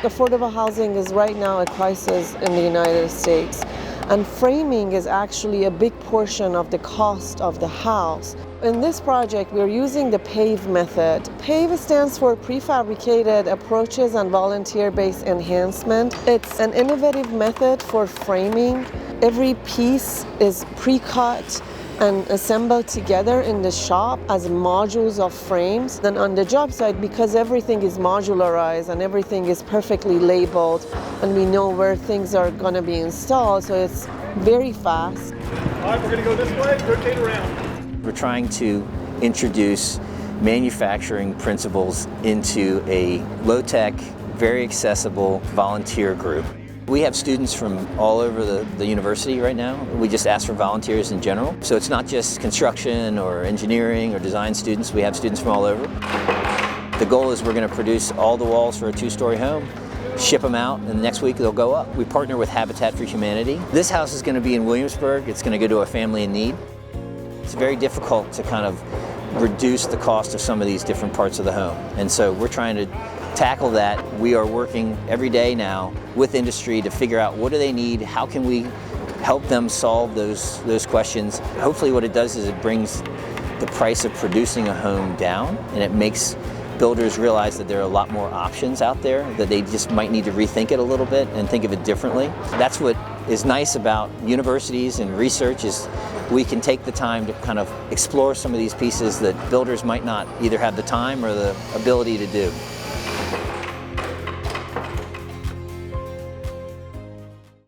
Affordable housing is right now a crisis in the United States, and framing is actually a big portion of the cost of the house. In this project, we're using the PAVE method. PAVE stands for Prefabricated Approaches and Volunteer-Based Enhancement. It's an innovative method for framing. Every piece is pre-cut and assembled together in the shop as modules of frames. Then on the job site, because everything is modularized and everything is perfectly labeled and we know where things are going to be installed, so it's very fast. All right, we're going to go this way, rotate around. We're trying to introduce manufacturing principles into a low-tech, very accessible volunteer group. We have students from all over the university right now. We just ask for volunteers in general. So it's not just construction or engineering or design students. We have students from all over. The goal is we're going to produce all the walls for a 2-story home, ship them out, and the next week they'll go up. We partner with Habitat for Humanity. This house is going to be in Williamsburg. It's going to go to a family in need. It's very difficult to kind of reduce the cost of some of these different parts of the home. And so we're trying to tackle that. We are working every day now with industry to figure out what do they need, how can we help them solve those questions. Hopefully what it does is it brings the price of producing a home down, and it makes builders realize that there are a lot more options out there, that they just might need to rethink it a little bit and think of it differently. That's what is nice about universities and research, is we can take the time to kind of explore some of these pieces that builders might not either have the time or the ability to do.